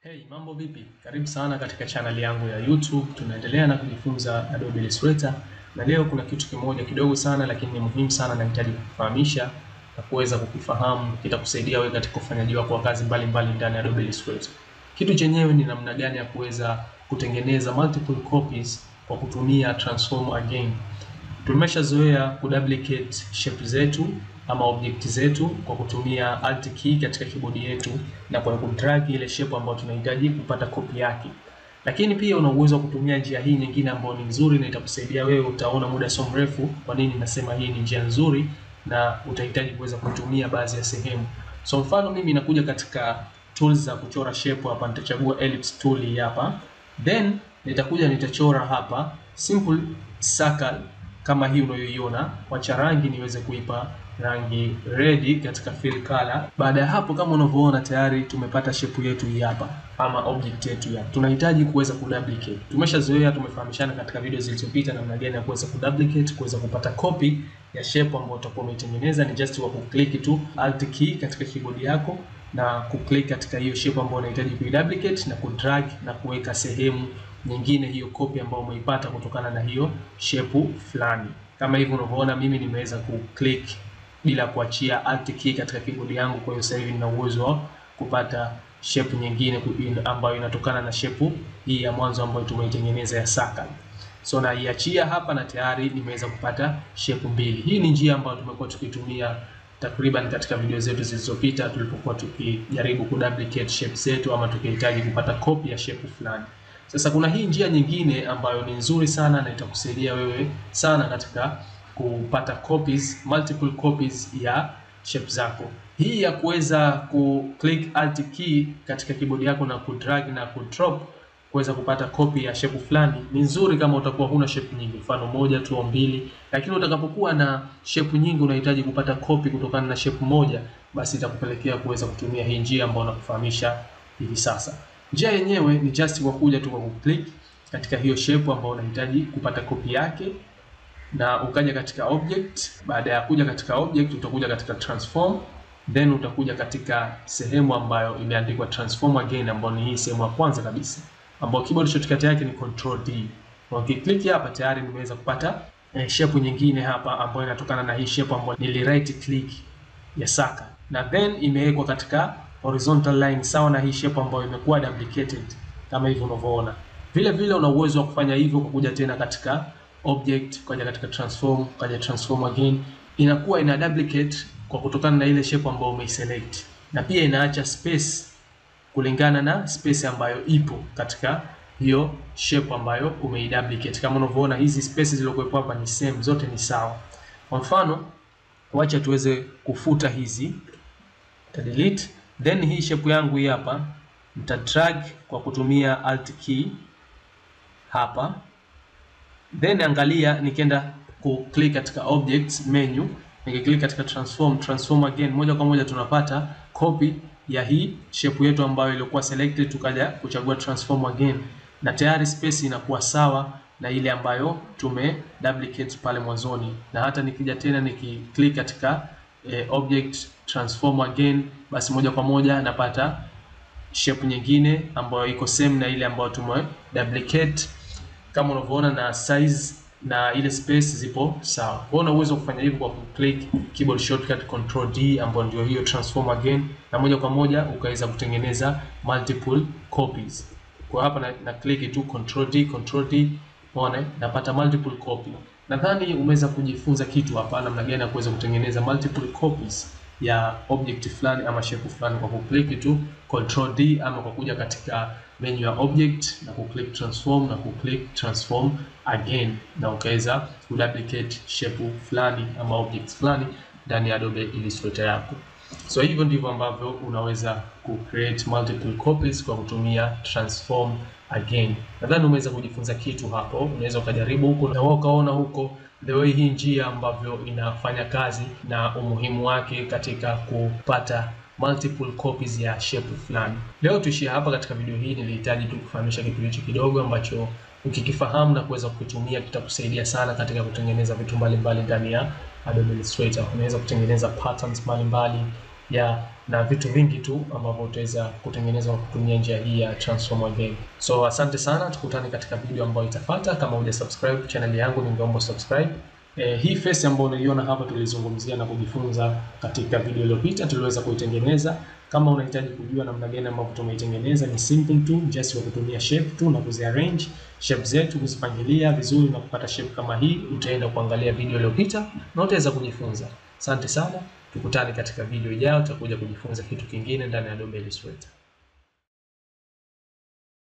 Hey, mambo vipi? Karibu sana katika channel yangu ya YouTube. Tunaendelea na kujifunza Adobe Illustrator. Na leo kuna kitu kimoja kidogo sana lakini ni muhimu sana na nahitaji kukufahamisha na kuweza kukifahamu, kitakusaidia wewe katika ufanyaji wako wa kazi mbalimbali ndani ya Adobe Illustrator. Kitu chenyewe ni namna gani ya kuweza kutengeneza multiple copies kwa kutumia transform again. Tumeshazoea kuduplicate shape zetu ama object zetu kwa kutumia alt key katika keyboard yetu na kwa kudrag ile shape ambayo tunahitaji kupata copy yake. Lakini pia una uwezo wa kutumia njia hii nyingine ambayo ni nzuri na itakusaidia wewe. Utaona muda so mrefu kwa nini nasema hii ni njia nzuri na utahitaji kuweza kutumia baadhi ya sehemu. So mfano mimi nakuja katika tools za kuchora shape hapa, nitachagua ellipse tool hapa. Then nitachora hapa simple circle kama hii unayoiona, wacha rangi niweze kuipa rangi red katika fill color. Baada ya hapo, kama unavyoona tayari tumepata shape yetu hii hapa ama object yetu hapa. Tunahitaji kuweza kuduplicate. Tumeshazoea, tumefahamishana katika video zilizopita namna gani ya kuweza kuduplicate, kuweza kupata copy ya shape ambayo utakuwa umetengeneza. Ni just wa kuclick tu alt key katika keyboard yako na kuclick katika hiyo shape ambayo unahitaji kuiduplicate na kudrag na kuweka sehemu nyingine hiyo copy ambayo umeipata kutokana na hiyo shape fulani. Kama hivyo unavyoona mimi nimeweza kuclick bila kuachia alt key katika keyboard yangu. Kwa hiyo sasa hivi nina uwezo wa kupata shape nyingine ambayo inatokana na shape hii ya mwanzo ambayo tumeitengeneza ya circle. So naiachia hapa na tayari nimeweza kupata shape mbili. Hii ni njia ambayo tumekuwa tukitumia takriban katika video zetu zilizopita tulipokuwa tukijaribu kuduplicate shape zetu ama tukihitaji kupata copy ya shape fulani. Sasa kuna hii njia nyingine ambayo ni nzuri sana na itakusaidia wewe sana katika kupata copies, multiple copies ya shape zako. Hii ya kuweza ku-click alt key katika keyboard yako na kudrag na kudrop kuweza kupata copy ya shape fulani ni nzuri kama utakuwa huna shape nyingi, mfano moja tu au mbili. Lakini utakapokuwa na shape nyingi unahitaji kupata copy kutokana na shape moja, basi itakupelekea kuweza kutumia hii njia ambayo nakufahamisha hivi sasa. Njia yenyewe ni just kwa kuja tu kwa kuclick katika hiyo shape ambayo unahitaji kupata copy yake na ukaja katika object. Baada ya kuja katika object utakuja katika transform, then utakuja katika sehemu ambayo imeandikwa transform again, ambayo ni hii sehemu ya kwanza kabisa ambayo keyboard shortcut yake ni Ctrl+D. Na ukiklik hapa tayari nimeweza kupata shape nyingine hapa ambayo inatokana na hii shape ambayo nili right click ya circle, na then imewekwa katika horizontal line sawa na hii shape ambayo imekuwa duplicated kama hivyo unavyoona. Vile vile una uwezo wa kufanya hivyo kwa kuja tena katika object, kaja katika transform, kaja transform again, inakuwa ina duplicate kwa kutokana na ile shape ambayo umeiselect, na pia inaacha space kulingana na space ambayo ipo katika hiyo shape ambayo umeiduplicate. Kama unavyoona hizi spaces zilizokuwepo hapa ni same, zote ni sawa. Kwa mfano wacha tuweze kufuta hizi, delete, then hii shape yangu hii hapa nita drag kwa kutumia alt key hapa. Then angalia nikienda ku click katika object menu, nikiklik katika transform again, moja kwa moja tunapata copy ya hii shape yetu ambayo ilikuwa selected, tukaja kuchagua transform again na tayari space inakuwa sawa na ile ambayo tume duplicate pale mwanzoni. Na hata nikija tena nikiklik katika object transform again, basi moja kwa moja napata shape nyingine ambayo iko same na ile ambayo tume duplicate kama unavyoona, na size na ile space zipo sawa. Kwa una uwezo kufanya hivyo kwa click keyboard shortcut Ctrl+D ambayo ndio hiyo transform again, na moja kwa moja ukaweza kutengeneza multiple copies. Kwa hapa na click tu Ctrl+D, unaona napata multiple copy. Nadhani umeweza kujifunza kitu hapa namna gani ya kuweza kutengeneza multiple copies ya object fulani ama shape fulani kwa kuclick tu Ctrl+D ama kwa kuja katika menu ya object na kuclick transform na kuclick transform again, na ukaweza kuduplicate shape fulani ama object fulani ndani ya Adobe Illustrator yako. So hivyo ndivyo ambavyo unaweza create multiple copies kwa kutumia transform again. Nadhani umeweza kujifunza kitu hapo. Unaweza ukajaribu huko na ukaona huko the way hii njia ambavyo inafanya kazi na umuhimu wake katika kupata multiple copies ya shape fulani. Leo tuishie hapa katika video hii. Nilihitaji tu kufahamisha kitu hicho kidogo ambacho ukikifahamu na kuweza kukitumia kitakusaidia sana katika kutengeneza vitu mbalimbali ndani ya Adobe Illustrator. Unaweza kutengeneza patterns mbalimbali, na vitu vingi tu ambavyo utaweza kutengeneza kwa kutumia njia hii ya transform game. So asante sana, tukutane katika video ambayo itafuata. Kama hujasubscribe channel yangu, ningeomba subscribe. Hii face ambayo unaiona hapa tulizungumzia na kujifunza katika video iliyopita, tuliweza kuitengeneza. Kama unahitaji kujua namna gani ambavyo tumeitengeneza, ni simple tu, just kwa kutumia shape tu na kuziarrange shape zetu, kuzipangilia vizuri na kupata shape kama hii. Utaenda kuangalia video iliyopita na utaweza kujifunza. Asante sana, tukutane katika video ijayo, tutakuja kujifunza kitu kingine ndani ya Adobe Illustrator.